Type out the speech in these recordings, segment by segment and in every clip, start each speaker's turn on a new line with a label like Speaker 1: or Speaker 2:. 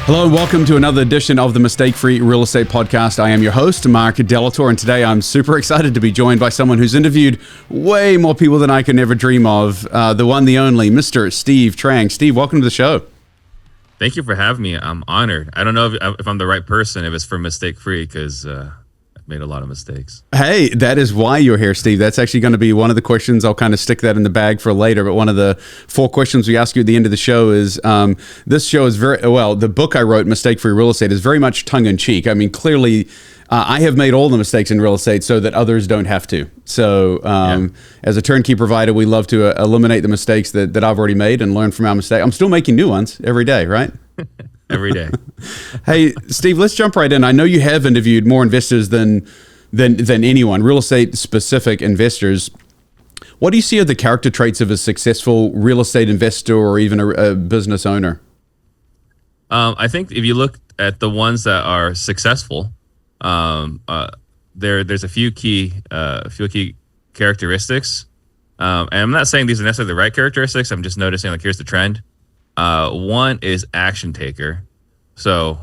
Speaker 1: Hello and welcome to another edition of the Mistake-Free Real Estate Podcast. I am your host, Marck, and today I'm super excited to be joined by someone who's interviewed way more people than I could ever dream of. The one, the only, Mr. Steve Trang. Steve, welcome to the show.
Speaker 2: Thank you for having me. I'm honored. I don't know if I'm the right person, if it's for mistake-free, because I've made a lot of mistakes.
Speaker 1: Hey, that is why you're here, Steve. That's actually going to be one of the questions. I'll kind of stick that in the bag for later. But one of the 4 questions we ask you at the end of the show is, this show is the book I wrote, Mistake-Free Real Estate, is very much tongue-in-cheek. I mean, clearly, I have made all the mistakes in real estate so that others don't have to. So as a turnkey provider, we love to eliminate the mistakes that I've already made and learn from our mistakes. I'm still making new ones every day, right?
Speaker 2: Every day.
Speaker 1: Hey, Steve, let's jump right in. I know you have interviewed more investors than anyone, real estate specific investors. What do you see are the character traits of a successful real estate investor or even a business owner?
Speaker 2: I think if you look at the ones that are successful, there's a few key characteristics. And I'm not saying these are necessarily the right characteristics. I'm just noticing, like, here's the trend. One is action taker. So,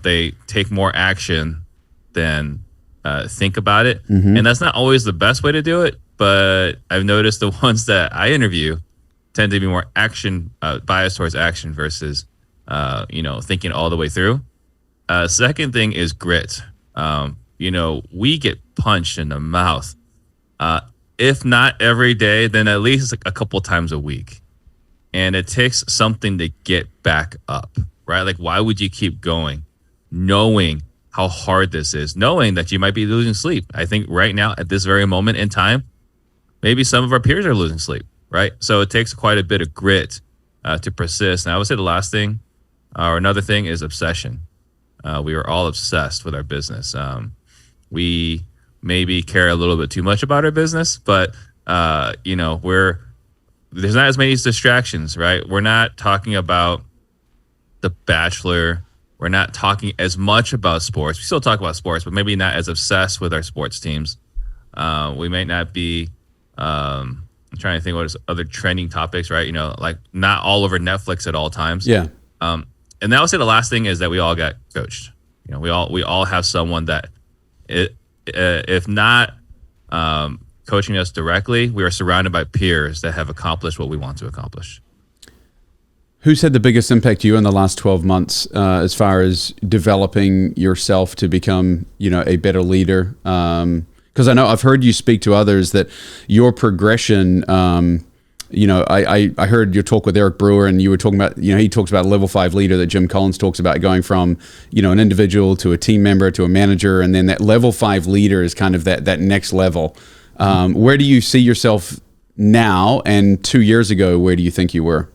Speaker 2: they take more action than think about it. Mm-hmm. And that's not always the best way to do it. But I've noticed the ones that I interview tend to be more action, biased towards action versus, thinking all the way through. Second thing is grit. We get punched in the mouth. If not every day, then at least a couple times a week. And it takes something to get back up, right? Like, why would you keep going knowing how hard this is, knowing that you might be losing sleep? I think right now, at this very moment in time, maybe some of our peers are losing sleep, right? So it takes quite a bit of grit to persist. And I would say the last thing, or another thing, is obsession. We are all obsessed with our business. We maybe care a little bit too much about our business, but, there's not as many distractions, right? We're not talking about The Bachelor. We're not talking as much about sports. We still talk about sports, but maybe not as obsessed with our sports teams. We may not be, I'm trying to think what is other trending topics, right? Like not all over Netflix at all times.
Speaker 1: Yeah.
Speaker 2: And then I would say the last thing is that we all got coached. We all have someone that, if not coaching us directly, we are surrounded by peers that have accomplished what we want to accomplish.
Speaker 1: Who's had the biggest impact to you in the last 12 months as far as developing yourself to become, a better leader? Because I know I've heard you speak to others that your progression, I heard your talk with Eric Brewer, and you were talking about, he talks about a level 5 leader that Jim Collins talks about, going from, an individual to a team member to a manager. And then that level 5 leader is kind of that next level. Where do you see yourself now? And 2 years ago, where do you think you were?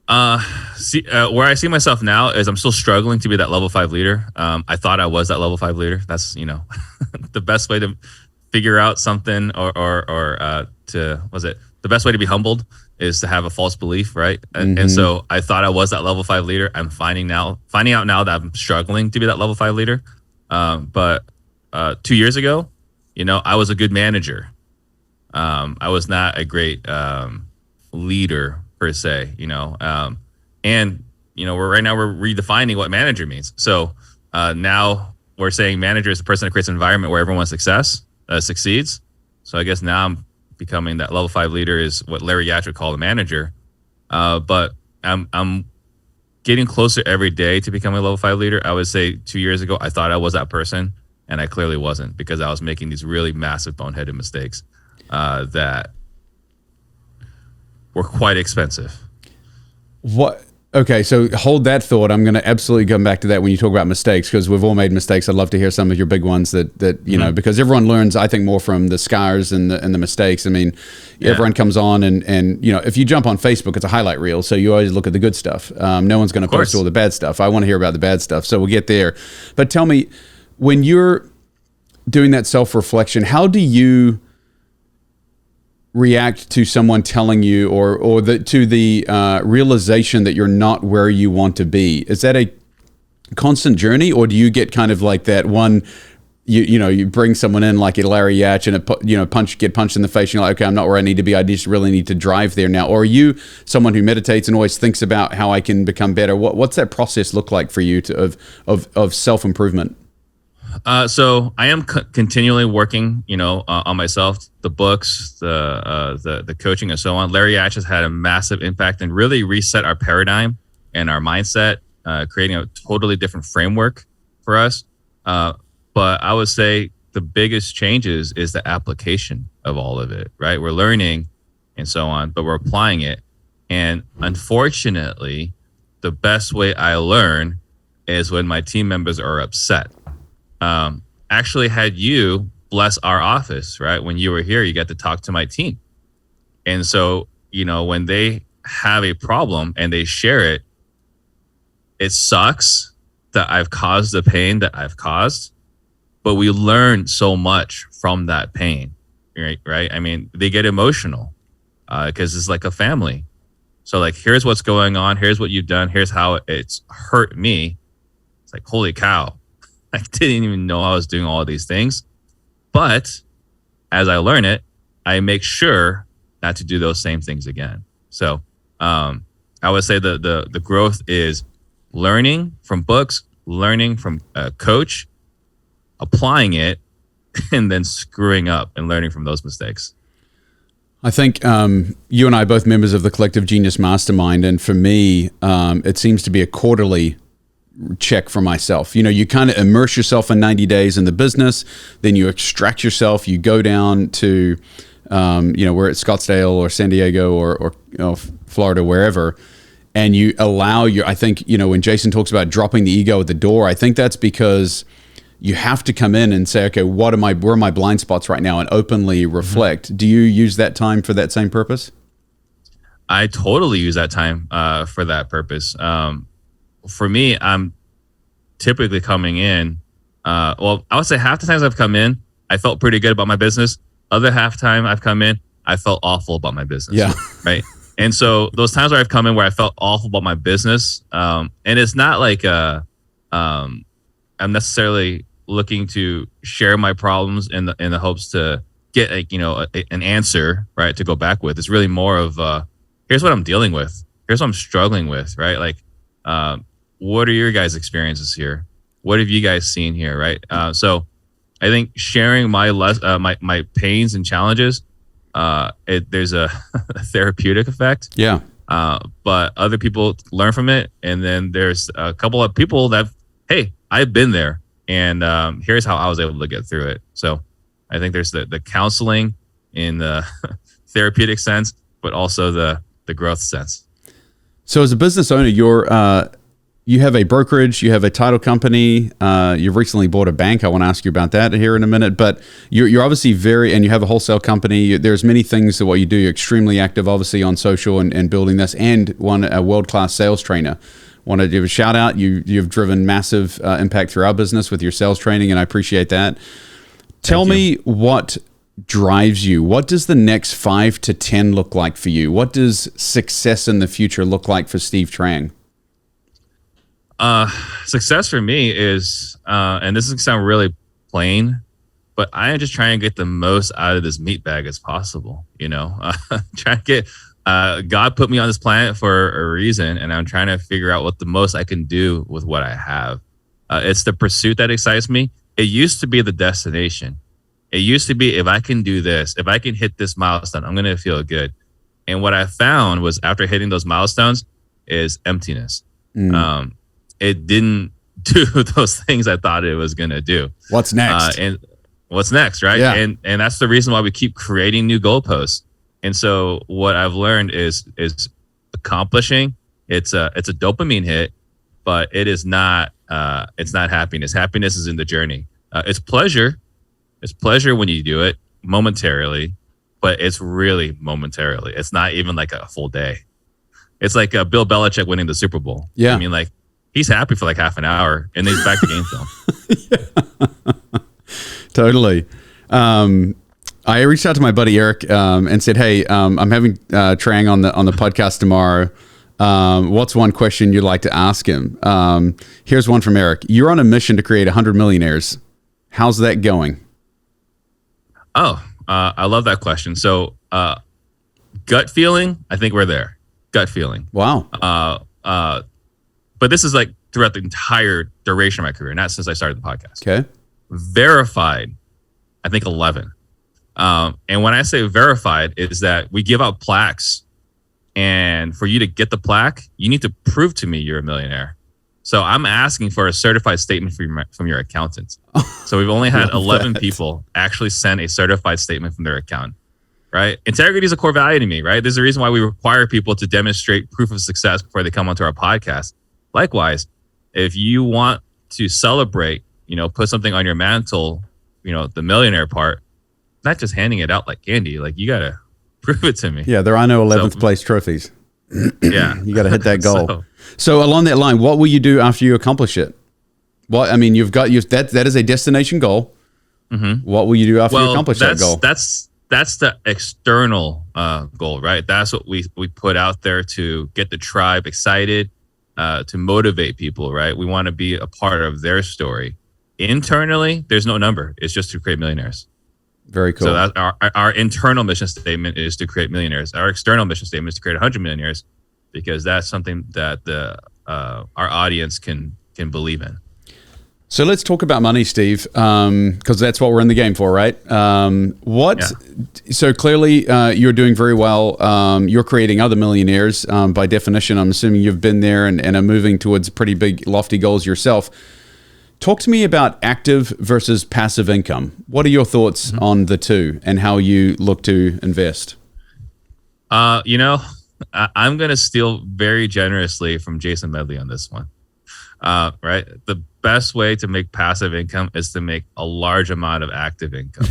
Speaker 2: Where I see myself now is I'm still struggling to be that level 5 leader. I thought I was that level 5 leader. That's, the best way to figure out something the best way to be humbled is to have a false belief, right?
Speaker 1: Mm-hmm.
Speaker 2: And so I thought I was that level 5 leader. I'm finding out now that I'm struggling to be that level 5 leader. But 2 years ago, I was a good manager. I was not a great leader per se, and we're redefining what manager means. So now we're saying manager is the person that creates an environment where everyone succeeds. So I guess now I'm becoming that level 5 leader is what Larry Yatch would call a manager. But I'm getting closer every day to becoming a level 5 leader. I would say 2 years ago, I thought I was that person. And I clearly wasn't, because I was making these really massive boneheaded mistakes that were quite expensive.
Speaker 1: What? Okay, so hold that thought. I'm going to absolutely come back to that when you talk about mistakes, because we've all made mistakes. I'd love to hear some of your big ones that because everyone learns, I think, more from the scars and the mistakes. I mean, everyone comes on and if you jump on Facebook, it's a highlight reel, so you always look at the good stuff. No one's going to post all the bad stuff. I want to hear about the bad stuff, so we'll get there. But tell me, when you're doing that self-reflection, how do you react to someone telling you or to the realization that you're not where you want to be? Is that a constant journey, or do you get kind of like that one you bring someone in like a Larry Yatch and get punched in the face. And you're like, okay, I'm not where I need to be. I just really need to drive there now. Or are you someone who meditates and always thinks about how I can become better? What's that process look like for you of self-improvement?
Speaker 2: So I am continually working, on myself, the books, the coaching and so on. Larry Yatch has had a massive impact and really reset our paradigm and our mindset, creating a totally different framework for us. But I would say the biggest changes is the application of all of it, right? We're learning and so on, but we're applying it. And unfortunately, the best way I learn is when my team members are upset. Actually had you bless our office, right? When you were here, you got to talk to my team. And so, when they have a problem and they share it, it sucks that I've caused the pain that I've caused, but we learn so much from that pain, right? I mean, they get emotional because it's like a family. So like, here's what's going on. Here's what you've done. Here's how it's hurt me. It's like, holy cow. I didn't even know I was doing all of these things. But as I learn it, I make sure not to do those same things again. So I would say the growth is learning from books, learning from a coach, applying it, and then screwing up and learning from those mistakes.
Speaker 1: I think you and I are both members of the Collective Genius Mastermind. And for me, it seems to be a quarterly check for myself. You kind of immerse yourself in 90 days in the business, then you extract yourself, you go down to, we're at Scottsdale or San Diego or Florida, wherever. And you allow I think, when Jason talks about dropping the ego at the door, I think that's because you have to come in and say, okay, where are my blind spots right now, and openly reflect. Mm-hmm. Do you use that time for that same purpose?
Speaker 2: I totally use that time for that purpose. For me, I'm typically coming in. I would say half the times I've come in, I felt pretty good about my business. Other half time I've come in, I felt awful about my business.
Speaker 1: Yeah.
Speaker 2: Right. And so those times where I've come in where I felt awful about my business, and it's not like I'm necessarily looking to share my problems in the hopes to get an answer, right, to go back with. It's really more of here's what I'm dealing with. Here's what I'm struggling with, right? Like, what are your guys' experiences here? What have you guys seen here, right? So I think sharing my my pains and challenges, there's a therapeutic effect.
Speaker 1: Yeah.
Speaker 2: But other people learn from it. And then there's a couple of people that, hey, I've been there. And here's how I was able to get through it. So I think there's the counseling in the therapeutic sense, but also the growth sense.
Speaker 1: So as a business owner, you have a brokerage, you have a title company, you've recently bought a bank. I want to ask you about that here in a minute, but you're obviously and you have a wholesale company. There's many things to what you do. You're extremely active, obviously, on social and building this, and a world-class sales trainer. Want to give a shout out. You've driven massive impact through our business with your sales training, and I appreciate that. Tell me what drives you. What does the next 5 to 10 look like for you? What does success in the future look like for Steve Trang?
Speaker 2: Success for me is, and this is gonna sound really plain, but I am just trying to get the most out of this meat bag as possible. Trying to get. God put me on this planet for a reason, and I'm trying to figure out what the most I can do with what I have. It's the pursuit that excites me. It used to be the destination. It used to be, if I can do this, if I can hit this milestone, I'm going to feel good. And what I found was after hitting those milestones is emptiness. It didn't do those things I thought it was going to do.
Speaker 1: What's next?
Speaker 2: And what's next, right?
Speaker 1: Yeah.
Speaker 2: And that's the reason why we keep creating new goalposts. And so what I've learned is accomplishing. It's a dopamine hit, but it is not. It's not happiness. Happiness is in the journey. It's pleasure. It's pleasure when you do it momentarily, but it's really momentarily. It's not even like a full day. It's like Bill Belichick winning the Super Bowl.
Speaker 1: Yeah,
Speaker 2: I mean, like, he's happy for like half an hour, and then he's back to game film.
Speaker 1: Totally. I reached out to my buddy Eric and said, "Hey, I'm having Trang on the podcast tomorrow. What's one question you'd like to ask him?" Here's one from Eric. You're on a mission to create 100 millionaires. How's that going?
Speaker 2: Oh, I love that question. So, gut feeling, I think we're there. Gut feeling.
Speaker 1: Wow.
Speaker 2: But this is like throughout the entire duration of my career, not since I started the podcast.
Speaker 1: Okay.
Speaker 2: Verified, I think 11. And when I say verified, is that we give out plaques, and for you to get the plaque, you need to prove to me you're a millionaire. So I'm asking for a certified statement from your accountant. So we've only had 11 people actually send a certified statement from their accountant, right? Integrity is a core value to me, right? There's a reason why we require people to demonstrate proof of success before they come onto our podcast. Likewise, if you want to celebrate, put something on your mantle, the millionaire part, not just handing it out like candy, like you got to prove it to me.
Speaker 1: Yeah, there are no 11th place trophies.
Speaker 2: Yeah.
Speaker 1: You got to hit that goal. So along that line, what will you do after you accomplish it? Well, I mean, that is a destination goal. Mm-hmm. What will you do after you accomplish that goal?
Speaker 2: That's the external goal, right? That's what we put out there to get the tribe excited, to motivate people, right? We want to be a part of their story. Internally, there's no number. It's just to create millionaires.
Speaker 1: Very cool.
Speaker 2: So that our internal mission statement is to create millionaires. Our external mission statement is to create 100 millionaires, because that's something that our audience can believe in. So
Speaker 1: let's talk about money, Steve, because that's what we're in the game for, right? So clearly you're doing very well. You're creating other millionaires. By definition, I'm assuming you've been there and are moving towards pretty big, lofty goals yourself. Talk to me about active versus passive income. What are your thoughts on the two and how you look to invest?
Speaker 2: I'm going to steal very generously from Jason Medley on this one. Right? The best way to make passive income is to make a large amount of active income.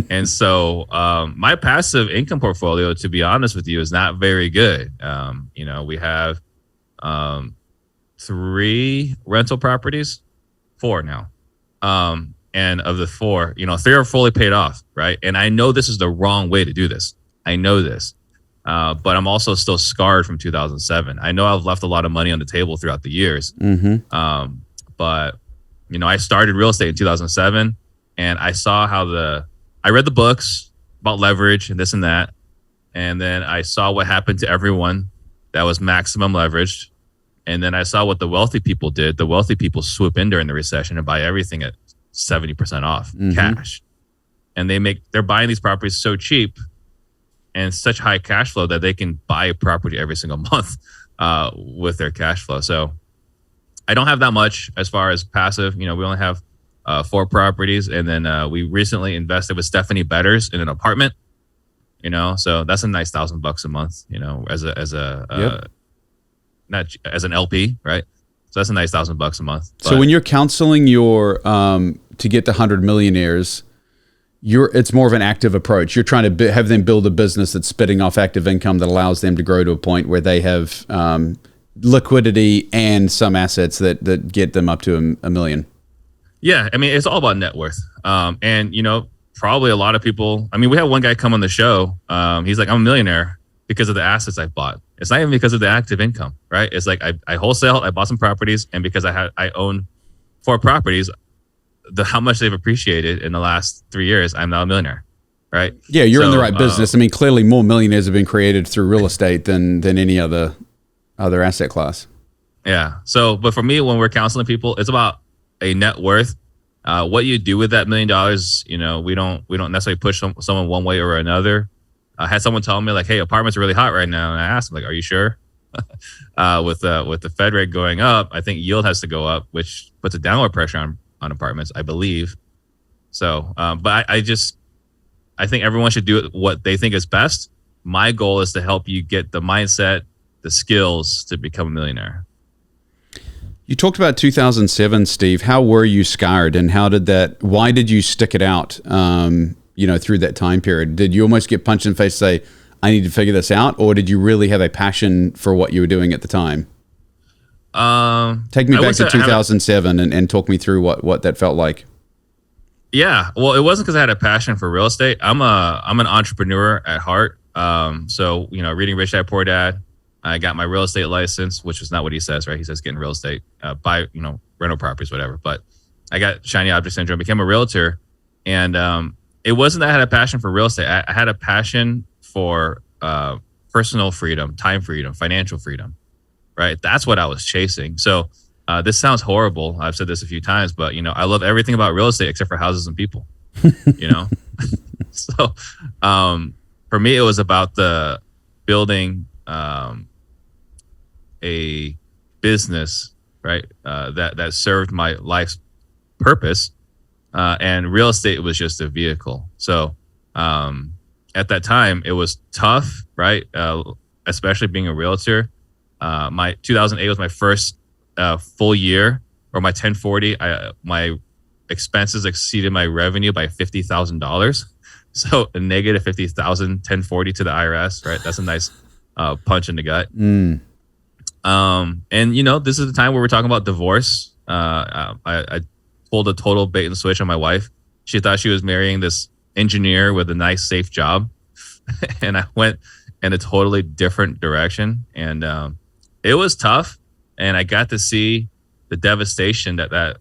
Speaker 2: And so my passive income portfolio, to be honest with you, is not very good. We have 3 rental properties. 4 now. And of the 4, 3 are fully paid off, right? And I know this is the wrong way to do this. I know this. But I'm also still scarred from 2007. I know I've left a lot of money on the table throughout the years. Mm-hmm. But I started real estate in 2007, and I saw I read the books about leverage and this and that. And then I saw what happened to everyone that was maximum leveraged. And then I saw what the wealthy people did. The wealthy people swoop in during the recession and buy everything at 70% off cash. And they're buying these properties so cheap and such high cash flow that they can buy a property every single month with their cash flow. So I don't have that much as far as passive. We only have 4 properties. And then we recently invested with Stephanie Betters in an apartment, so that's a nice $1,000 a month, not as an LP, right? So that's a nice $1,000 a month.
Speaker 1: So when you're counseling to get to 100 millionaires, it's more of an active approach. You're trying to have them build a business that's spitting off active income that allows them to grow to a point where they have liquidity and some assets that get them up to a million.
Speaker 2: Yeah, I mean, it's all about net worth. And probably a lot of people. I mean, we had one guy come on the show. He's like, I'm a millionaire because of the assets I've bought. It's not even because of the active income, right? It's like I wholesale, I bought some properties, and because I own 4 properties, how much they've appreciated in the last 3 years, I'm now a millionaire, right?
Speaker 1: Yeah, you're in the right business. I mean, clearly more millionaires have been created through real estate than any other asset class.
Speaker 2: Yeah. So, but for me, when we're counseling people, it's about a net worth. What you do with that $1 million, we don't necessarily push someone one way or another. I had someone tell me like, "Hey, apartments are really hot right now," and I asked him like, "Are you sure?" With the Fed rate going up, I think yield has to go up, which puts a downward pressure on apartments, I believe. So, but I think everyone should do what they think is best. My goal is to help you get the mindset, the skills to become a millionaire.
Speaker 1: You talked about 2007, Steve. How were you scarred, and why did you stick it out? Through that time period, did you almost get punched in the face, say, I need to figure this out? Or did you really have a passion for what you were doing at the time? Take me back to 2007 and talk me through what that felt like.
Speaker 2: Yeah. Well, it wasn't because I had a passion for real estate. I'm an entrepreneur at heart. So, reading Rich Dad Poor Dad, I got my real estate license, which is not what he says, right? He says getting real estate, buy, rental properties, whatever. But I got shiny object syndrome, became a realtor. And it wasn't that I had a passion for real estate. I had a passion for personal freedom, time freedom, financial freedom, right? That's what I was chasing. So this sounds horrible. I've said this a few times, but, I love everything about real estate except for houses and people, So for me, it was about the building a business, right, that served my life's purpose. And real estate was just a vehicle. So at that time, it was tough, right? Especially being a realtor. My 2008 was my first full year, or my 1040. My expenses exceeded my revenue by $50,000. So a negative 50,000, 1040 to the IRS, right? That's a nice punch in the gut. And this is the time where we're talking about divorce. I pulled a total bait and switch on my wife. She thought she was marrying this engineer with a nice, safe job. And I went in a totally different direction. And it was tough. And I got to see the devastation that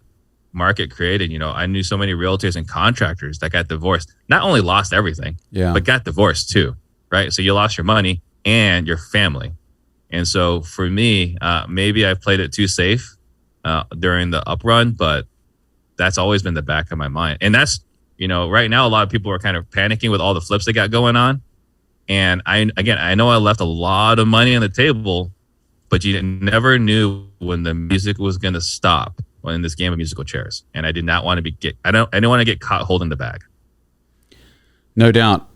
Speaker 2: market created. I knew so many realtors and contractors that got divorced, not only lost everything, but got divorced too, right? So you lost your money and your family. And so for me, maybe I played it too safe during the uprun, but that's always been the back of my mind. And that's, right now, a lot of people are kind of panicking with all the flips they got going on. And I know I left a lot of money on the table, but you never knew when the music was going to stop in this game of musical chairs. And I did not want to I didn't want to get caught holding the bag.
Speaker 1: No doubt.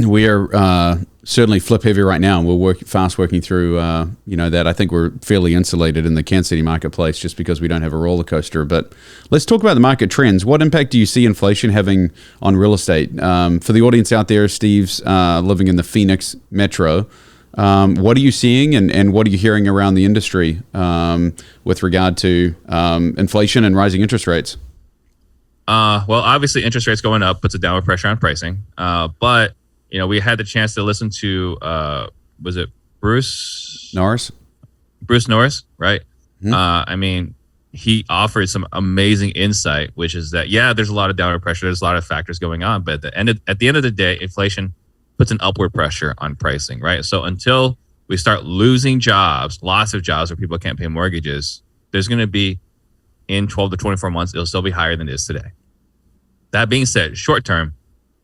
Speaker 1: We are certainly flip heavy right now, and we're working through that. I think we're fairly insulated in the Kansas City marketplace just because we don't have a roller coaster. But let's talk about the market trends. What impact do you see inflation having on real estate? For the audience out there, Steve's living in the Phoenix metro. What are you seeing and what are you hearing around the industry with regard to inflation and rising interest rates?
Speaker 2: Well, obviously interest rates going up puts a downward pressure on pricing. But we had the chance to listen to, was it Bruce
Speaker 1: Norris,
Speaker 2: right? Mm-hmm. He offered some amazing insight, which is that, there's a lot of downward pressure. There's a lot of factors going on, but at the end of the day, inflation puts an upward pressure on pricing, right? So until we start losing jobs, lots of jobs where people can't pay mortgages, there's going to be, in 12 to 24 months, it'll still be higher than it is today. That being said, short term,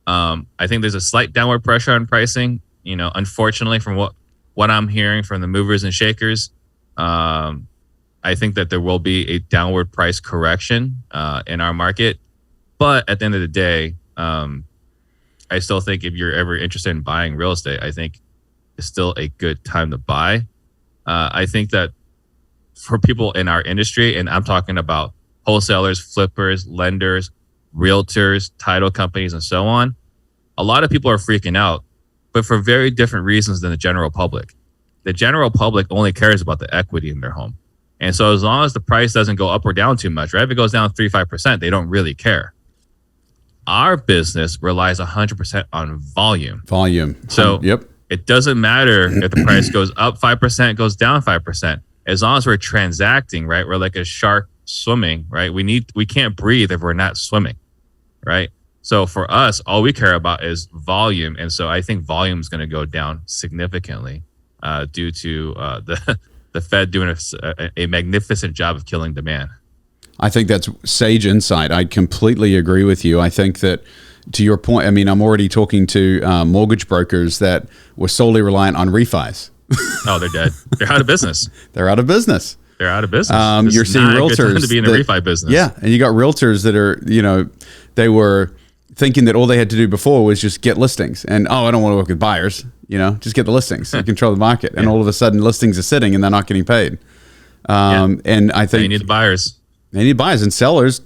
Speaker 2: I think there's a slight downward pressure on pricing. Unfortunately, from what I'm hearing from the movers and shakers, I think that there will be a downward price correction in our market. But at the end of the day, I still think if you're ever interested in buying real estate, I think it's still a good time to buy. I think that for people in our industry, and I'm talking about wholesalers, flippers, lenders, realtors, title companies, and so on, a lot of people are freaking out, but for very different reasons than the general public. The general public only cares about the equity in their home. And so as long as the price doesn't go up or down too much, right? If it goes down 3-5%, they don't really care. Our business relies 100% on volume. So it doesn't matter if the price goes up 5%, goes down 5%. As long as we're transacting, right? We're like a shark swimming, right? We can't breathe if we're not swimming, right? So for us, all we care about is volume. And so I think volume is going to go down significantly due to the Fed doing a magnificent job of killing demand.
Speaker 1: I think that's sage insight. I completely agree with you. I think that, to your point, I'm already talking to mortgage brokers that were solely reliant on refis.
Speaker 2: Oh, they're dead. They're out of business.
Speaker 1: They're out of business.
Speaker 2: You're seeing realtors to be in the refi business.
Speaker 1: Yeah, and you got realtors that are, they were thinking that all they had to do before was just get listings, and I don't want to work with buyers. Just get the listings, and control the market, and all of a sudden listings are sitting and they're not getting paid. And I think
Speaker 2: they need buyers.
Speaker 1: They need buyers and sellers.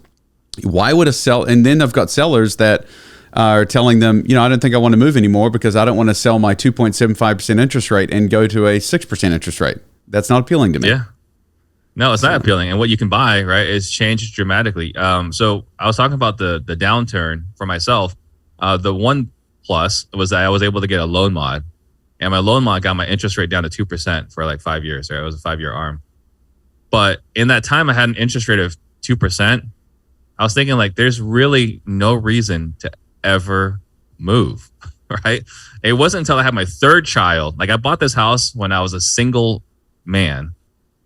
Speaker 1: Why would a sell? And then I've got sellers that are telling them, I don't think I want to move anymore because I don't want to sell my 2.75% interest rate and go to a 6% interest rate. That's not appealing to me.
Speaker 2: Yeah. No, it's not appealing. And what you can buy, right, is changed dramatically. So I was talking about the downturn for myself. The one plus was that I was able to get a loan mod. And my loan mod got my interest rate down to 2% for like 5 years. Right? It was a 5-year arm. But in that time, I had an interest rate of 2%. I was thinking like, there's really no reason to ever move, right? It wasn't until I had my third child. Like I bought this house when I was a single man,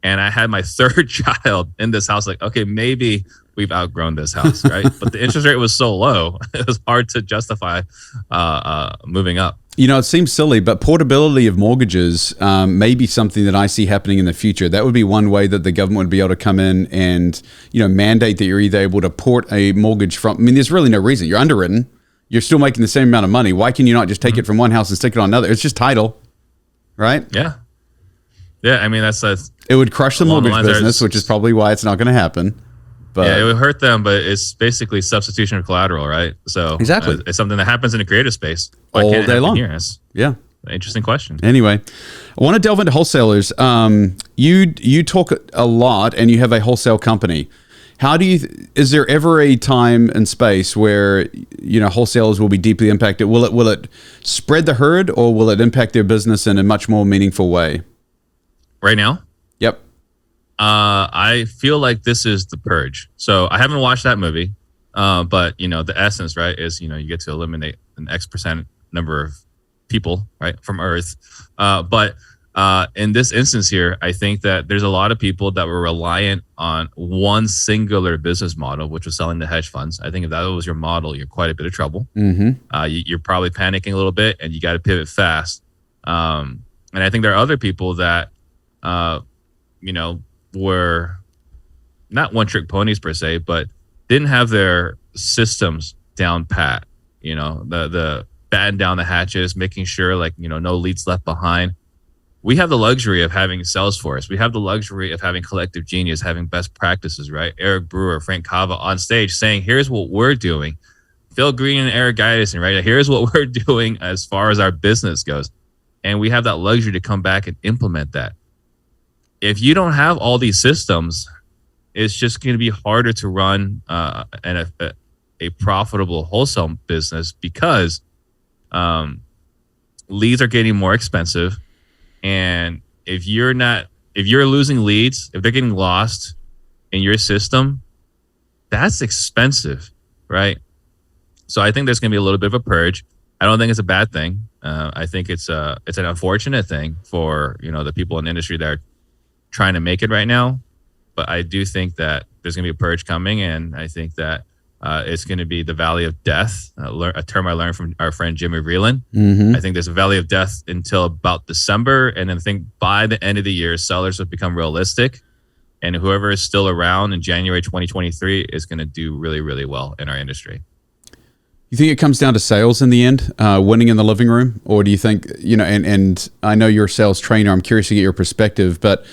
Speaker 2: and I had my third child in this house. Like, okay, maybe we've outgrown this house, right? But the interest rate was so low, it was hard to justify moving up.
Speaker 1: You know, it seems silly, but portability of mortgages may be something that I see happening in the future. That would be one way that the government would be able to come in and, you know, mandate that you're either able to port a mortgage from. I mean, there's really no reason. You're underwritten. You're still making the same amount of money. Why can you not just take it from one house and stick it on another? It's just title, right?
Speaker 2: Yeah. Yeah, I mean, that's
Speaker 1: it would crush the mortgage business, which is probably why it's not going to happen. But
Speaker 2: yeah, it would hurt them, but it's basically substitution of collateral, right? So
Speaker 1: exactly,
Speaker 2: it's something that happens in the creative space
Speaker 1: all day long. Yeah,
Speaker 2: interesting question.
Speaker 1: Anyway, I want to delve into wholesalers. You talk a lot, and you have a wholesale company. How do you? Is there ever a time and space where, you know, wholesalers will be deeply impacted? Will it spread the herd, or will it impact their business in a much more meaningful way?
Speaker 2: Right now?
Speaker 1: Yep.
Speaker 2: I feel like this is the purge. So I haven't watched that movie, but you know, the essence, right, is, you know, you get to eliminate an X% number of people, right, from Earth. But in this instance here, I think that there's a lot of people that were reliant on one singular business model, which was selling to hedge funds. I think if that was your model, you're quite a bit of trouble. You're probably panicking a little bit, and you got to pivot fast. And I think there are other people that, you know, were not one-trick ponies per se, but didn't have their systems down pat. You know, the batten down the hatches, making sure, like, you know, no leads left behind. We have the luxury of having Salesforce. We have the luxury of having collective genius, having best practices, right? Eric Brewer, Frank Cava on stage saying, here's what we're doing. Phil Green and Eric Gideson, right? Here's what we're doing as far as our business goes. And we have that luxury to come back and implement that. If you don't have all these systems, it's just going to be harder to run a profitable wholesale business, because leads are getting more expensive. And if you're losing leads, if they're getting lost in your system, that's expensive, right? So I think there's going to be a little bit of a purge. I don't think it's a bad thing. I think it's an unfortunate thing for, you know, the people in the industry that are trying to make it right now. But I do think that there's going to be a purge coming, and I think that it's going to be the valley of death, a term I learned from our friend Jimmy Vreeland. I think there's a valley of death until about December, and then I think by the end of the year, sellers have become realistic, and whoever is still around in January 2023 is going to do really, really well in our industry.
Speaker 1: You think it comes down to sales in the end, winning in the living room? Or do you think, you know, and I know you're a sales trainer, I'm curious to get your perspective, but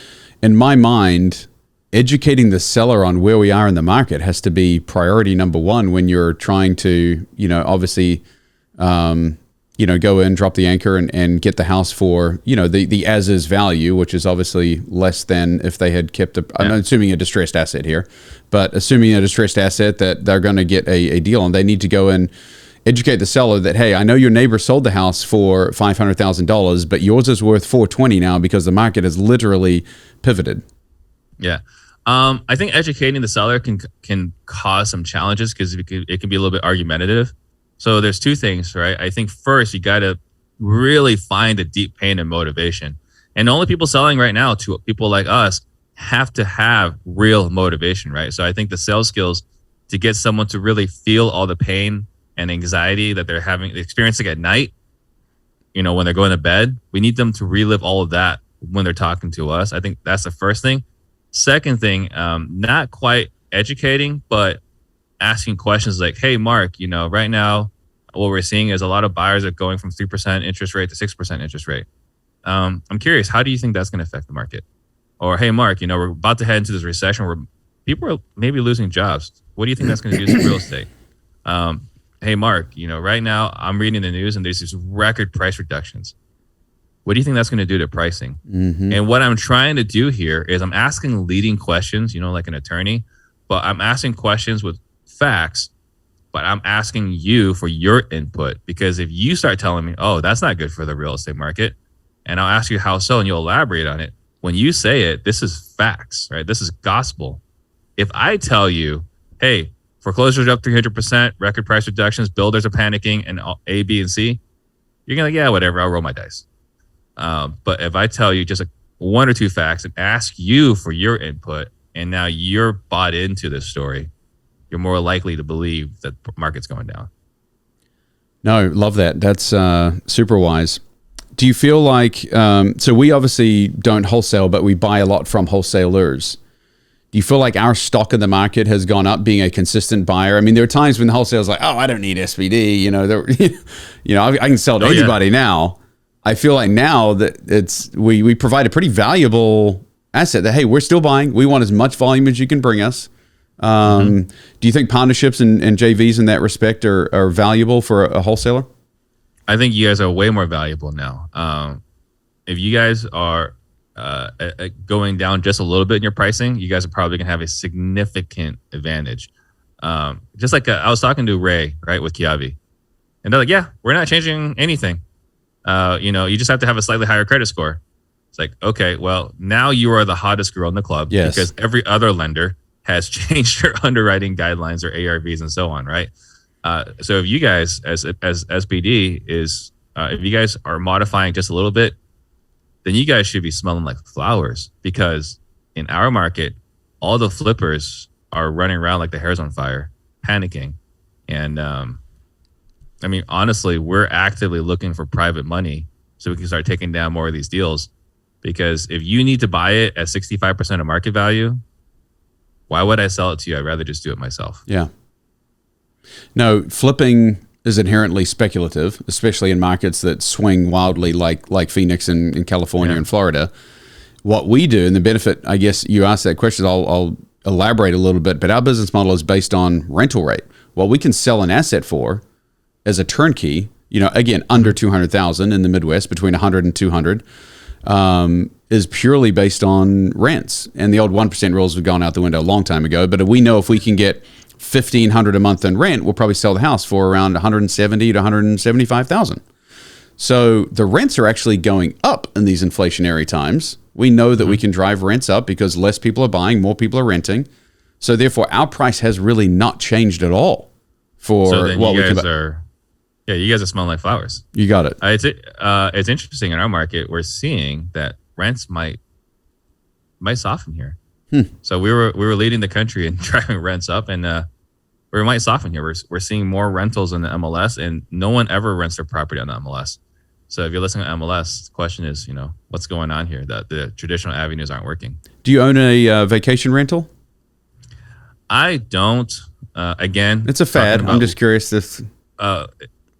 Speaker 1: in my mind, educating the seller on where we are in the market has to be priority number one when you're trying to, you know, obviously, you know, go in, drop the anchor and get the house for, you know, the as is value, which is obviously less than if they had kept I'm assuming a distressed asset here, but assuming a distressed asset that they're going to get a deal on, they need to go and educate the seller that, hey, I know your neighbor sold the house for $500,000, but yours is worth $420 now because the market has literally pivoted.
Speaker 2: Yeah. I think educating the seller can cause some challenges because it can be a little bit argumentative. So there's two things, right? I think first, you got to really find a deep pain and motivation. And the only people selling right now to people like us have to have real motivation, right? So I think the sales skills to get someone to really feel all the pain and anxiety that they're experiencing at night, you know, when they're going to bed, we need them to relive all of that when they're talking to us. I think that's the first thing. Second thing, not quite educating, but asking questions like, hey, Mark, you know, right now, what we're seeing is a lot of buyers are going from 3% interest rate to 6% interest rate. I'm curious, how do you think that's going to affect the market? Or, hey, Mark, you know, we're about to head into this recession where people are maybe losing jobs. What do you think that's going to do to real estate? Hey, Mark, you know, right now I'm reading the news and there's these record price reductions. What do you think that's going to do to pricing? And what I'm trying to do here is I'm asking leading questions, you know, like an attorney, but I'm asking questions with facts, but I'm asking you for your input, because if you start telling me, oh, that's not good for the real estate market, and I'll ask you how so, and you'll elaborate on it. When you say it, this is facts, right? This is gospel. If I tell you, hey, foreclosures up 300%, record price reductions, builders are panicking, and A, B, and C, you're going to, yeah, whatever, I'll roll my dice. But if I tell you just one or two facts and ask you for your input, and now you're bought into this story, you're more likely to believe that the market's going down.
Speaker 1: No, love that. That's super wise. Do you feel like, so we obviously don't wholesale, but we buy a lot from wholesalers. Do you feel like our stock in the market has gone up being a consistent buyer? I mean, there are times when the wholesaler's like, oh, I don't need SPD. I can sell to anybody now. I feel like now that we provide a pretty valuable asset that, hey, we're still buying. We want as much volume as you can bring us. Do you think partnerships and JVs in that respect are valuable for a wholesaler?
Speaker 2: I think you guys are way more valuable now. If you guys are going down just a little bit in your pricing, you guys are probably going to have a significant advantage. Just like I was talking to Ray, right, with Kiavi. And they're like, yeah, we're not changing anything. You just have to have a slightly higher credit score. It's like, okay, well, now you are the hottest girl in the club because every other lender has changed their underwriting guidelines or ARVs and so on, right? So if you guys, as SPD, if you guys are modifying just a little bit, then you guys should be smelling like flowers, because in our market, all the flippers are running around like the hair's on fire, panicking. And honestly, we're actively looking for private money so we can start taking down more of these deals. Because if you need to buy it at 65% of market value, why would I sell it to you? I'd rather just do it myself.
Speaker 1: Yeah. No, flipping is inherently speculative, especially in markets that swing wildly like Phoenix in California and Florida. What we do, and the benefit, I guess you asked that question, I'll elaborate a little bit, but our business model is based on rental rate. What we can sell an asset for as a turnkey, again, under 200,000 in the Midwest, between 100 and 200, is purely based on rents. And the old 1% rules have gone out the window a long time ago. But we know if we can get $1,500 a month in rent, we'll probably sell the house for around 170 to 175,000. So the rents are actually going up in these inflationary times. We know that we can drive rents up because less people are buying, more people are renting. So therefore, our price has really not changed at all for what we can buy.
Speaker 2: Yeah, you guys are smelling like flowers.
Speaker 1: You got it.
Speaker 2: It's interesting in our market. We're seeing that rents might soften here. So we were leading the country in driving rents up, and we might soften here. We're seeing more rentals in the MLS, and no one ever rents their property on the MLS. So if you're listening to MLS, the question is, what's going on here? That the traditional avenues aren't working.
Speaker 1: Do you own a vacation rental?
Speaker 2: I don't. Again,
Speaker 1: it's a fad. I'm just curious.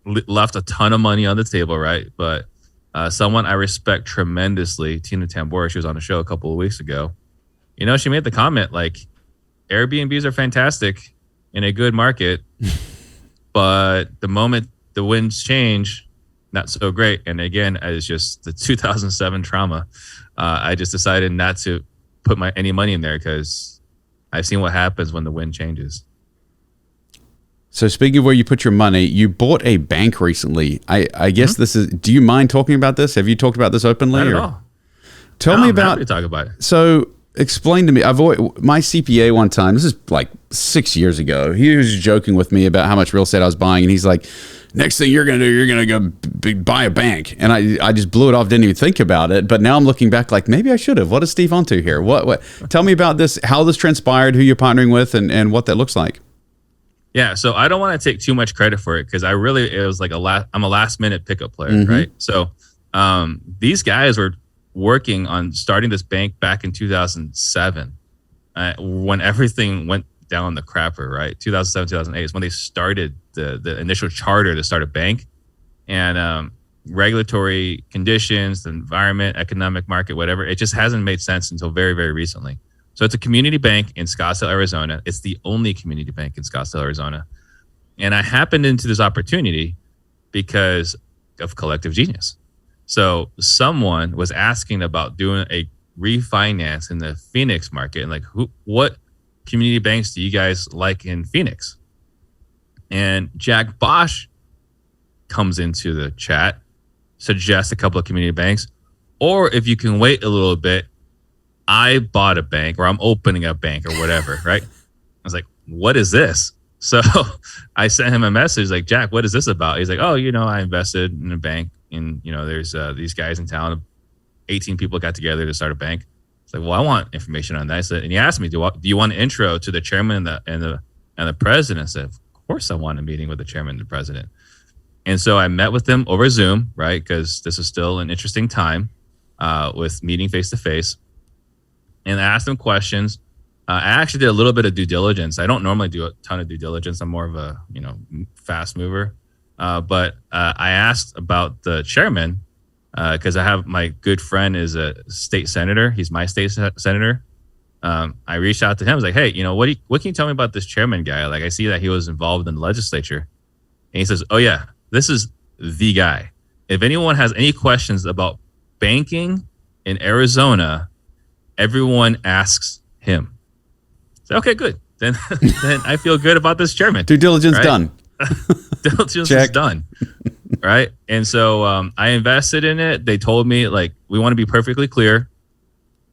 Speaker 2: Left a ton of money on the table, right? But someone I respect tremendously, Tina Tambora, she was on the show a couple of weeks ago. She made the comment like, Airbnbs are fantastic in a good market, but the moment the winds change, not so great. And again, it's just the 2007 trauma. I just decided not to put any money in there because I've seen what happens when the wind changes.
Speaker 1: So speaking of where you put your money, you bought a bank recently. I guess this is, do you mind talking about this? Have you talked about this openly?
Speaker 2: Not at all.
Speaker 1: Tell me about,
Speaker 2: I'm happy to talk about it.
Speaker 1: So explain to me, my CPA one time, this is like 6 years ago, he was joking with me about how much real estate I was buying. And he's like, next thing you're going to do, you're going to go buy a bank. And I just blew it off, didn't even think about it. But now I'm looking back like, maybe I should have. What is Steve onto here? What? Tell me about this, how this transpired, who you're partnering with, and what that looks like.
Speaker 2: Yeah, so I don't want to take too much credit for it because it was like I'm a last minute pickup player, right? So these guys were working on starting this bank back in 2007 when everything went down the crapper, right? 2007, 2008 is when they started the initial charter to start a bank. And regulatory conditions, the environment, economic market, whatever, it just hasn't made sense until very, very recently. So it's a community bank in Scottsdale, Arizona. It's the only community bank in Scottsdale, Arizona. And I happened into this opportunity because of collective genius. So someone was asking about doing a refinance in the Phoenix market and like, what community banks do you guys like in Phoenix? And Jack Bosch comes into the chat, suggests a couple of community banks, or if you can wait a little bit, I bought a bank or I'm opening a bank or whatever, right? I was like, what is this? So I sent him a message like, Jack, what is this about? He's like, oh, I invested in a bank, and there's these guys in town. 18 people got together to start a bank. It's like, well, I want information on that. I said, and he asked me, do you want an intro to the chairman and the president? I said, of course I want a meeting with the chairman and the president. And so I met with them over Zoom, right? Because this is still an interesting time with meeting face to face. And I asked them questions. I actually did a little bit of due diligence. I don't normally do a ton of due diligence. I'm more of a fast mover. But I asked about the chairman because I have my good friend is a state senator. He's my state senator. I reached out to him. I was like, hey, what can you tell me about this chairman guy? Like, I see that he was involved in the legislature. And he says, oh yeah, this is the guy. If anyone has any questions about banking in Arizona, everyone asks him. So, okay, good. Then I feel good about this chairman.
Speaker 1: Due diligence done.
Speaker 2: Diligence is done. Right. And so I invested in it. They told me, like, we want to be perfectly clear.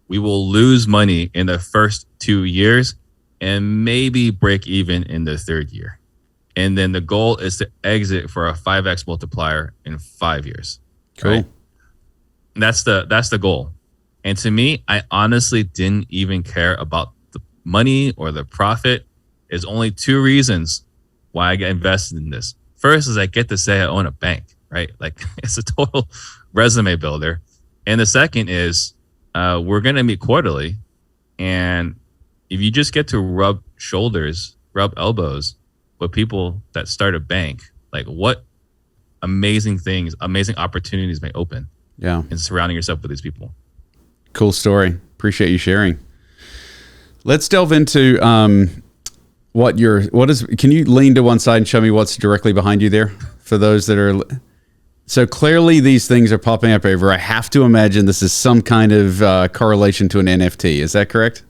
Speaker 2: We will lose money in the first 2 years and maybe break even in the third year. And then the goal is to exit for a 5x multiplier in 5 years.
Speaker 1: Cool.
Speaker 2: Right? That's the goal. And to me, I honestly didn't even care about the money or the profit. There's only two reasons why I get invested in this. First is I get to say I own a bank, right? Like, it's a total resume builder. And the second is we're going to meet quarterly. And if you just get to rub elbows with people that start a bank, like, what amazing things, amazing opportunities may open.
Speaker 1: Yeah.
Speaker 2: And surrounding yourself with these people.
Speaker 1: Cool story. Appreciate you sharing. Let's delve into can you lean to one side and show me what's directly behind you there for those that are, so clearly these things are popping up everywhere. I have to imagine this is some kind of correlation to an NFT. Is that correct?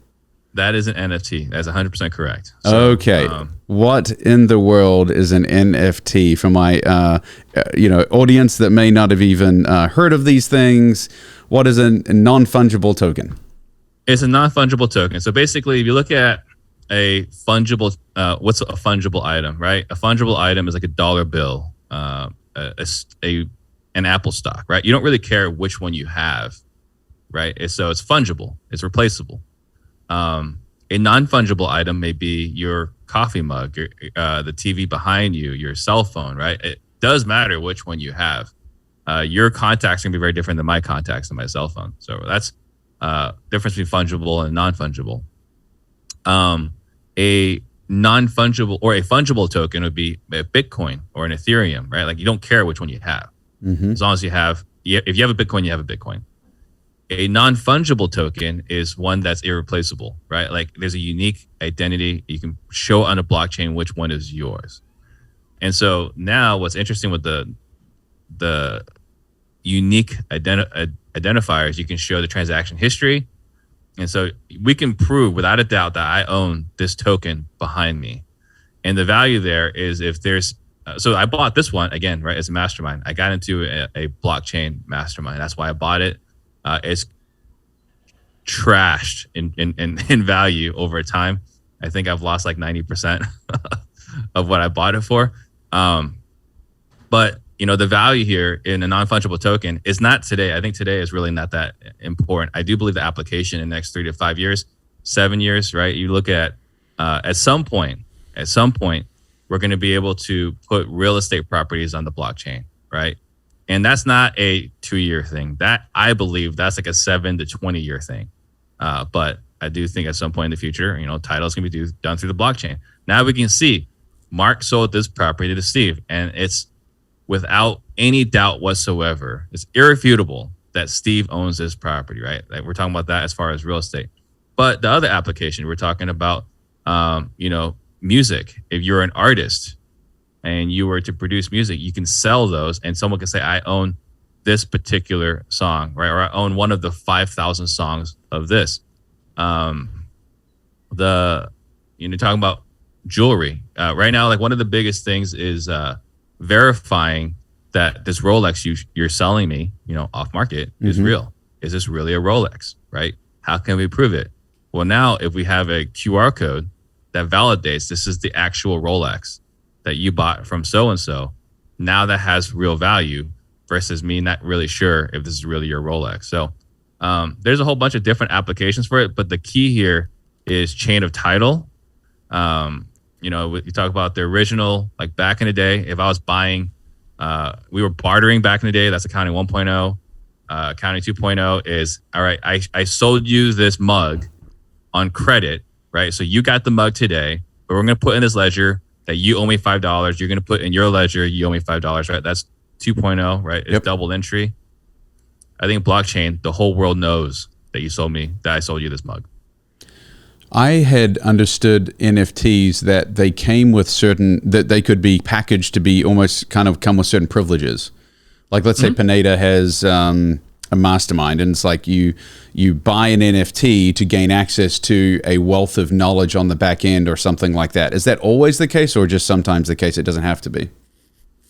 Speaker 2: That is an NFT. That's 100% correct. So,
Speaker 1: okay. What in the world is an NFT for my, audience that may not have even heard of these things? What is a non-fungible token?
Speaker 2: It's a non-fungible token. So basically, if you look at a fungible, what's a fungible item, right? A fungible item is like a dollar bill, an Apple stock, right? You don't really care which one you have, right? So it's fungible. It's replaceable. A non-fungible item may be your coffee mug, the TV behind you, your cell phone, right? It does matter which one you have. Your contacts are going to be very different than my contacts and my cell phone. So that's difference between fungible and non-fungible. A non-fungible or a fungible token would be a Bitcoin or an Ethereum, right? Like, you don't care which one you have. Mm-hmm. As long as if you have a Bitcoin, you have a Bitcoin. A non-fungible token is one that's irreplaceable, right? Like, there's a unique identity. You can show on a blockchain which one is yours. And so now what's interesting with the unique identifiers, you can show the transaction history. And so we can prove without a doubt that I own this token behind me. And the value there is if there's, so I bought this one again, right, as a mastermind. I got into a blockchain mastermind. That's why I bought it. It's trashed in value over time. I think I've lost like 90% of what I bought it for. But the value here in a non-fungible token is not today. I think today is really not that important. I do believe the application in the next 3 to 5 years, 7 years, right? You look at some point, we're going to be able to put real estate properties on the blockchain, right? And that's not a 2-year thing. That, I believe, that's like a 7 to 20 year thing. But I do think at some point in the future, titles can be done through the blockchain. Now we can see Mark sold this property to Steve, and it's without any doubt whatsoever, it's irrefutable that Steve owns this property, right? Like, we're talking about that as far as real estate. But the other application, we're talking about, music. If you're an artist and you were to produce music, you can sell those, and someone can say, I own this particular song, right? Or I own one of the 5,000 songs of this. Talking about jewelry. Right now, like, one of the biggest things is verifying that this Rolex you're selling me, off market is real. Is this really a Rolex, right? How can we prove it? Well, now if we have a QR code that validates this is the actual Rolex that you bought from so and so. Now that has real value versus me not really sure if this is really your Rolex. So there's a whole bunch of different applications for it, but the key here is chain of title. You talk about the original, like back in the day, if I was buying, we were bartering back in the day. That's accounting 1.0. Accounting 2.0 is, all right, I sold you this mug on credit, right? So you got the mug today, but we're going to put in this ledger that you owe me $5. You're going to put in your ledger, you owe me $5, right? That's 2.0, right? It's double entry. I think blockchain, the whole world knows that I sold you this mug.
Speaker 1: I had understood NFTs that they came with that they could be packaged to be almost kind of come with certain privileges. Like let's say Pineda has a mastermind, and it's like you buy an NFT to gain access to a wealth of knowledge on the back end or something like that. Is that always the case, or just sometimes the case? It doesn't have to be.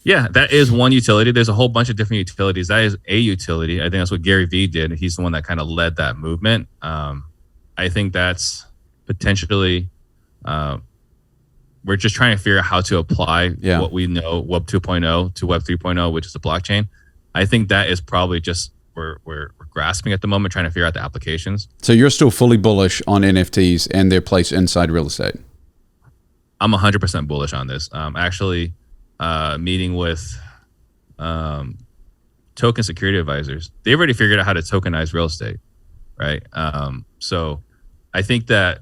Speaker 2: Yeah, that is one utility. There's a whole bunch of different utilities. That is a utility. I think that's what Gary Vee did. He's the one that kind of led that movement. I think that's potentially, we're just trying to figure out how to apply what we know, Web 2.0 to Web 3.0, which is the blockchain. I think that is probably just we're grasping at the moment, trying to figure out the applications. So
Speaker 1: you're still fully bullish on NFTs and their place inside real estate?
Speaker 2: I'm 100% bullish on this. Actually, meeting with token security advisors. They've already figured out how to tokenize real estate, right? So I think that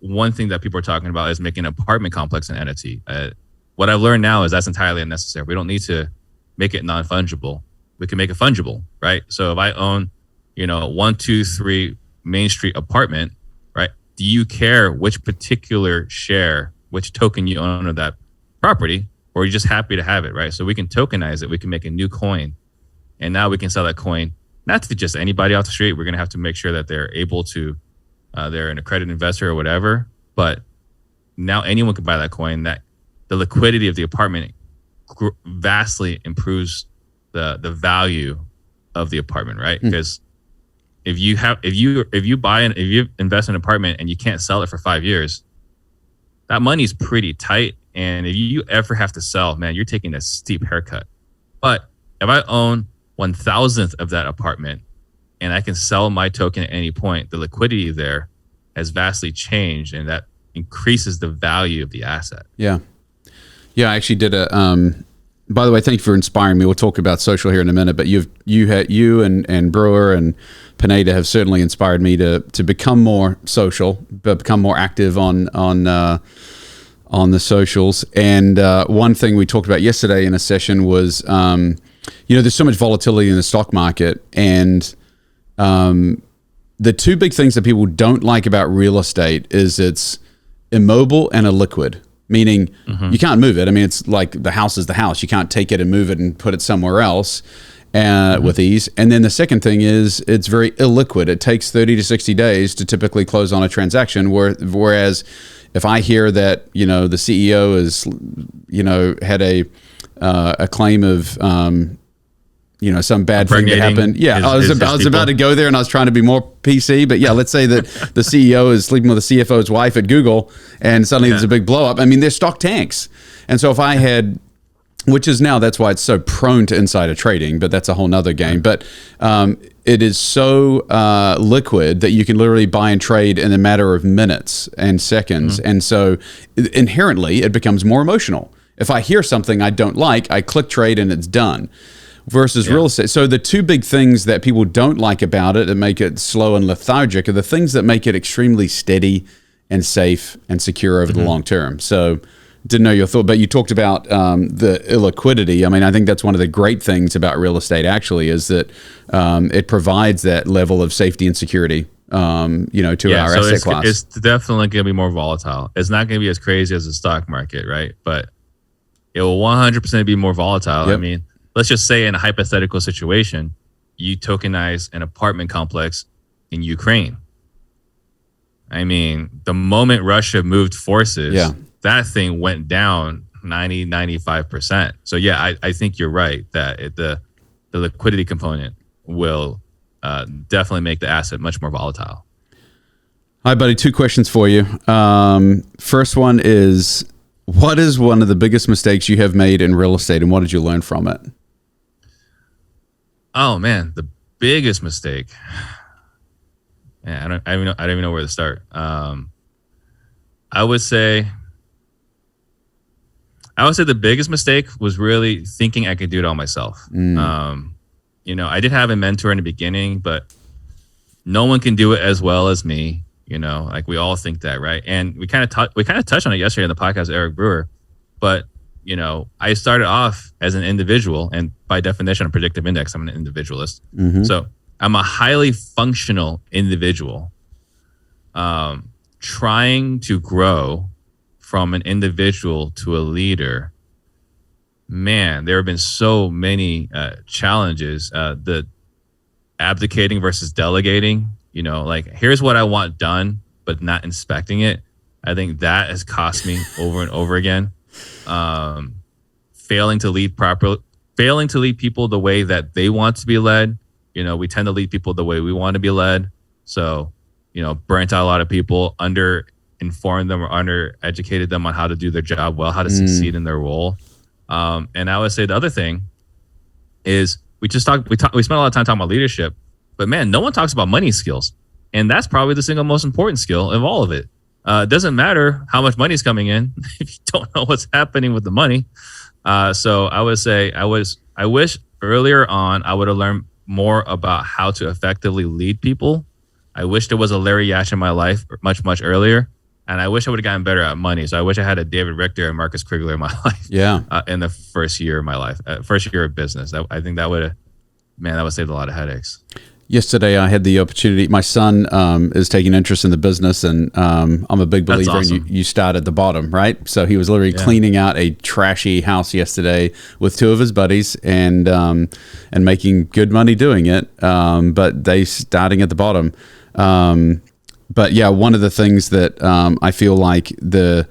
Speaker 2: one thing that people are talking about is making an apartment complex an NFT. What I've learned now is that's entirely unnecessary. We don't need to make it non-fungible. We can make it fungible, right? So if I own, 123 Main Street apartment, right? Do you care which particular share, which token you own of that property, or are you just happy to have it, right? So we can tokenize it. We can make a new coin, and now we can sell that coin not to just anybody off the street. We're going to have to make sure that they're able to, they're an accredited investor or whatever. But now anyone can buy that coin. That the liquidity of the apartment vastly improves the value of the apartment, right? Because if you invest in an apartment and you can't sell it for 5 years, that money's pretty tight. And if you ever have to sell, man, you're taking a steep haircut. But if I own 1,000th of that apartment and I can sell my token at any point, the liquidity there has vastly changed, and that increases the value of the asset. Yeah.
Speaker 1: I actually did by the way, thank you for inspiring me. We'll talk about social here in a minute, but you and Brewer and Pineda have certainly inspired me to become more social, but become more active on the socials. And one thing we talked about yesterday in a session was, there's so much volatility in the stock market, and the two big things that people don't like about real estate is it's immobile and illiquid. Meaning you can't move it. I mean, it's like the house is the house. You can't take it and move it and put it somewhere else with ease. And then the second thing is it's very illiquid. It takes 30 to 60 days to typically close on a transaction. Whereas if I hear that, the CEO is, had a claim of, some bad thing that happened. Yeah, I was about to go there, and I was trying to be more PC. But yeah, let's say that the CEO is sleeping with the CFO's wife at Google, and suddenly there's a big blow up. I mean, their stock tanks. And so if I had, which is now, that's why it's so prone to insider trading, but that's a whole nother game. But it is so liquid that you can literally buy and trade in a matter of minutes and seconds. And so inherently, it becomes more emotional. If I hear something I don't like, I click trade and it's done. Versus real estate. So the two big things that people don't like about it that make it slow and lethargic are the things that make it extremely steady and safe and secure over the long term. So didn't know your thought, but you talked about the illiquidity. I mean, I think that's one of the great things about real estate actually is that it provides that level of safety and security to our asset class.
Speaker 2: It's definitely going to be more volatile. It's not going to be as crazy as the stock market, right? But it will 100% be more volatile.
Speaker 1: Yep.
Speaker 2: I mean, let's just say in a hypothetical situation, you tokenize an apartment complex in Ukraine. I mean, the moment Russia moved forces, that thing went down 95%. So yeah, I think you're right that the liquidity component will definitely make the asset much more volatile.
Speaker 1: Hi, buddy. Two questions for you. First one is, what is one of the biggest mistakes you have made in real estate, and what did you learn from it?
Speaker 2: Oh man, the biggest mistake. Yeah, I don't even know where to start. I would say the biggest mistake was really thinking I could do it all myself. I did have a mentor in the beginning, but no one can do it as well as me. Like we all think that, right? And we kind of touched on it yesterday in the podcast with Eric Brewer. But I started off as an individual, and by definition, a predictive index, I'm an individualist. So I'm a highly functional individual, trying to grow from an individual to a leader. Man, there have been so many challenges. The abdicating versus delegating, like here's what I want done, but not inspecting it. I think that has cost me over and over again. Failing to lead people the way that they want to be led. We tend to lead people the way we want to be led. So, burnt out a lot of people, under-informed them or under-educated them on how to do their job well, how to succeed in their role. And I would say the other thing is we spent a lot of time talking about leadership, but man, no one talks about money skills. And that's probably the single most important skill of all of it. It doesn't matter how much money is coming in if you don't know what's happening with the money. So I would say I wish earlier on I would have learned more about how to effectively lead people. I wish there was a Larry Yash in my life much, much earlier. And I wish I would have gotten better at money. So I wish I had a David Richter and Marcus Krigler in my life.
Speaker 1: Yeah.
Speaker 2: In the first year of my life, first year of business. I think that would save a lot of headaches.
Speaker 1: Yesterday, I had the opportunity. My son is taking interest in the business, and I'm a big believer in you start at the bottom, right? So he was literally cleaning out a trashy house yesterday with two of his buddies, and making good money doing it. But they starting at the bottom. But yeah, one of the things that I feel like the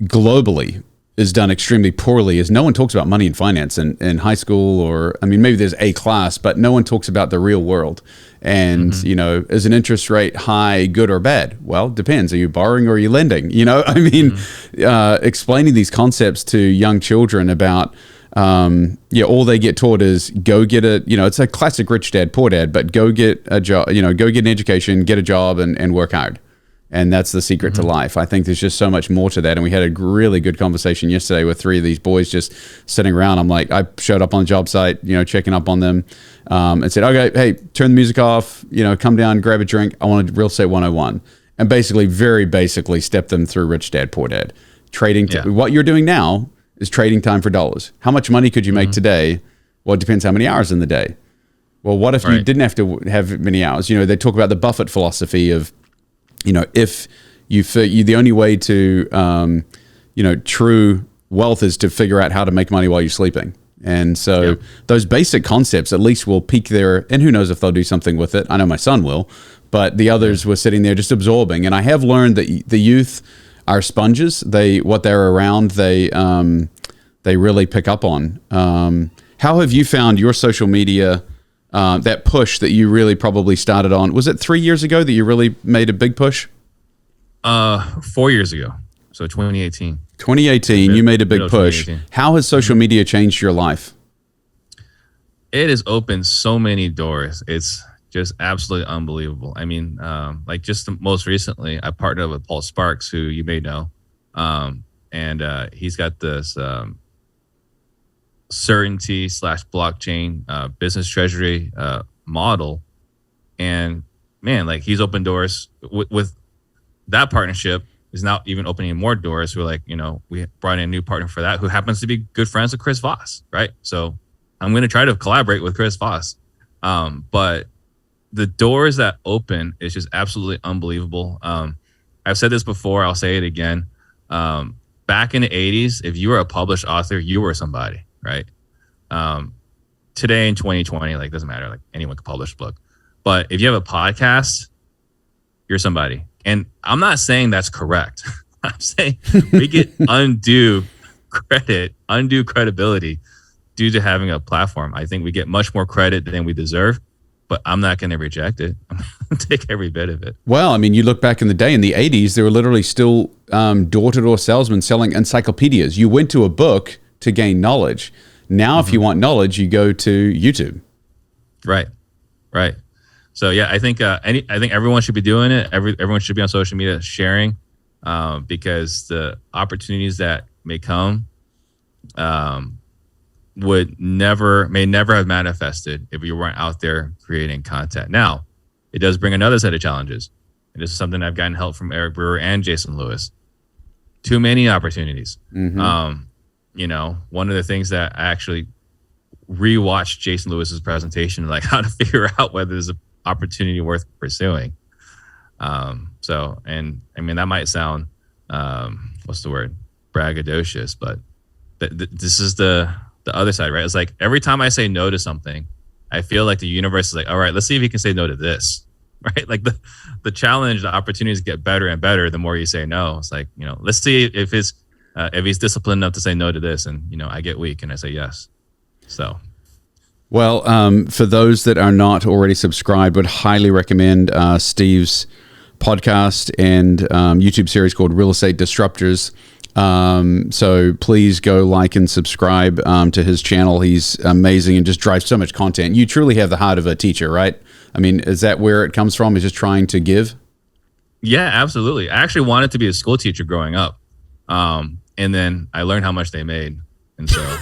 Speaker 1: globally is done extremely poorly is no one talks about money and finance in high school, or I mean maybe there's a class, but no one talks about the real world. And is an interest rate high good or bad? Well, it depends. Are you borrowing or are you lending? Explaining these concepts to young children about all they get taught is go get it's a classic rich dad, poor dad, but go get a job, go get an education, get a job and work hard. And that's the secret to life. I think there's just so much more to that. And we had a really good conversation yesterday with three of these boys just sitting around. I'm like, I showed up on the job site, checking up on them, and said, okay, hey, turn the music off, come down, grab a drink. I want a real estate 101. And basically, very basically step them through rich dad, poor dad. Trading, what you're doing now is trading time for dollars. How much money could you make today? Well, it depends how many hours in the day. Well, what if you didn't have to have many hours? They talk about the Buffett philosophy of, if the only way to, true wealth is to figure out how to make money while you're sleeping. And so those basic concepts at least will peak their, and who knows if they'll do something with it. I know my son will, but the others were sitting there just absorbing. And I have learned that the youth are sponges. What they're around, they really pick up on. How have you found your social media, that push that you really probably started on? Was it 3 years ago that you really made a big push?
Speaker 2: 4 years ago. So 2018.
Speaker 1: 2018, you made a big push. How has social media changed your life?
Speaker 2: It has opened so many doors. It's just absolutely unbelievable. I mean, just most recently, I partnered with Paul Sparks, who you may know. And he's got this certainty / blockchain business treasury model. And man, he's opened doors with that partnership is now even opening more doors. We're we brought in a new partner for that who happens to be good friends with Chris Voss, right? So I'm going to try to collaborate with Chris Voss. But the doors that open is just absolutely unbelievable. I've said this before, I'll say it again. Back in the 80s, if you were a published author, you were somebody, right? Today in 2020, doesn't matter, anyone can publish a book. But if you have a podcast, you're somebody. And I'm not saying that's correct. I'm saying we get undue credibility due to having a platform. I think we get much more credit than we deserve. but I'm not going to reject it. I'm going to take every bit of it.
Speaker 1: Well, I mean, you look back in the day in the 80s, there were literally still door-to-door salesmen selling encyclopedias. You went to a book to gain knowledge. Now, if you want knowledge, you go to YouTube.
Speaker 2: Right. So yeah, I think everyone should be doing it. Everyone should be on social media sharing, because the opportunities that may come may never have manifested if you weren't out there creating content. Now, it does bring another set of challenges. And this is something I've gotten help from Eric Brewer and Jason Lewis. Too many opportunities. One of the things that I actually rewatched Jason Lewis's presentation, like how to figure out whether there's an opportunity worth pursuing. That might sound, braggadocious, but this is the other side, right? It's like every time I say no to something, I feel like the universe is like, all right, let's see if he can say no to this, right? Like the challenge, the opportunities get better and better the more you say no. It's like, let's see if he's disciplined enough to say no to this, and I get weak and I say yes. So,
Speaker 1: well, for those that are not already subscribed, would highly recommend Steve's podcast and YouTube series called Real Estate Disruptors. So please go like and subscribe to his channel. He's amazing and just drives so much content. You truly have the heart of a teacher, right? I mean, is that where it comes from? Is just trying to give?
Speaker 2: Yeah, absolutely. I actually wanted to be a school teacher growing up. And then I learned how much they made. And so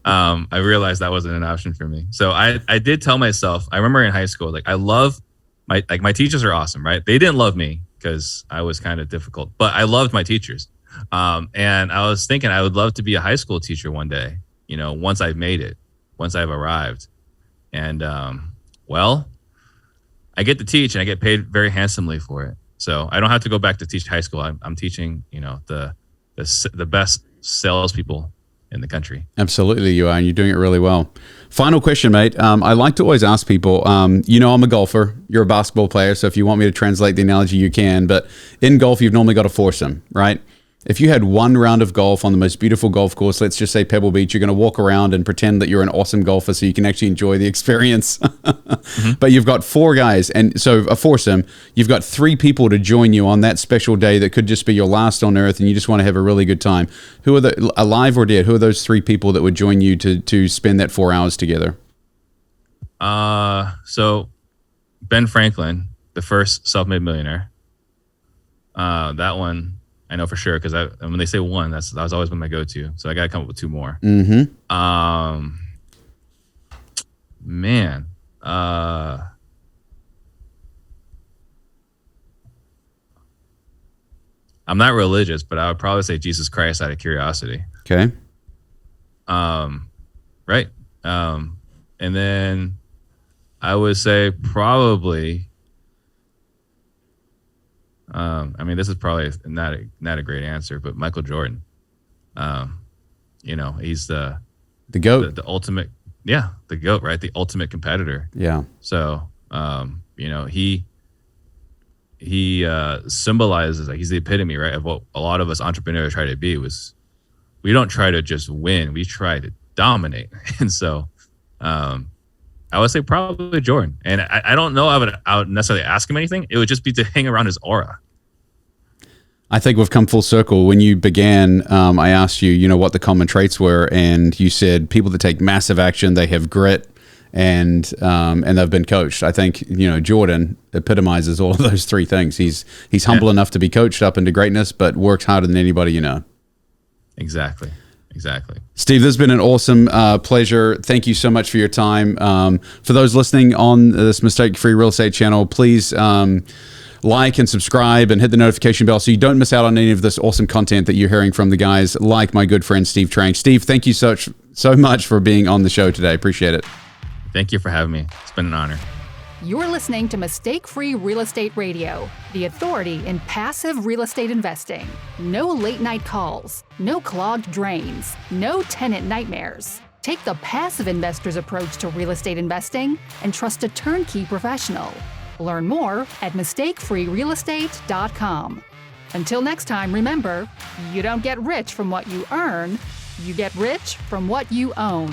Speaker 2: I realized that wasn't an option for me. So I did tell myself, I remember in high school, like I love my teachers are awesome, right? They didn't love me because I was kind of difficult, but I loved my teachers. And I was thinking I would love to be a high school teacher one day, once I've made it, once I've arrived. And, I get to teach and I get paid very handsomely for it. So I don't have to go back to teach high school. I'm teaching, the best salespeople in the country.
Speaker 1: Absolutely, you are, and you're doing it really well. Final question, mate. I like to always ask people, I'm a golfer. You're a basketball player, so if you want me to translate the analogy, you can. But in golf, you've normally got a foursome, right? If you had one round of golf on the most beautiful golf course, let's just say Pebble Beach, you're going to walk around and pretend that you're an awesome golfer so you can actually enjoy the experience. But you've got four guys, and so a foursome, you've got three people to join you on that special day that could just be your last on earth, and you just want to have a really good time. Who are alive or dead? Who are those three people that would join you to spend that 4 hours together?
Speaker 2: So Ben Franklin, the first self-made millionaire. That one I know for sure, because when they say one, that was always been my go-to. So I got to come up with two more.
Speaker 1: Mm-hmm.
Speaker 2: Man. I'm not religious, but I would probably say Jesus Christ out of curiosity.
Speaker 1: Okay.
Speaker 2: Right. And then I would say probably, this is probably not a great answer, but Michael Jordan. He's the
Speaker 1: GOAT.
Speaker 2: The ultimate, the GOAT, right? The ultimate competitor.
Speaker 1: Yeah.
Speaker 2: So, he symbolizes, like, he's the epitome, right, of what a lot of us entrepreneurs try to be. We don't try to just win, we try to dominate. And so, I would say probably Jordan. And I don't know I would necessarily ask him anything. It would just be to hang around his aura.
Speaker 1: I think we've come full circle. When you began, I asked you, what the common traits were, and you said people that take massive action, they have grit, and they've been coached. I think, Jordan epitomizes all of those three things. He's humble enough to be coached up into greatness, but works harder than anybody you know.
Speaker 2: Exactly.
Speaker 1: Steve, this has been an awesome pleasure. Thank you so much for your time. For those listening on this Mistake-Free Real Estate channel, please like and subscribe and hit the notification bell so you don't miss out on any of this awesome content that you're hearing from the guys like my good friend Steve Trang. Steve, thank you so much for being on the show today. Appreciate it.
Speaker 2: Thank you for having me. It's been an honor.
Speaker 3: You're listening to Mistake-Free Real Estate Radio, the authority in passive real estate investing. No late-night calls, no clogged drains, no tenant nightmares. Take the passive investor's approach to real estate investing and trust a turnkey professional. Learn more at mistakefreerealestate.com. Until next time, remember, you don't get rich from what you earn, you get rich from what you own.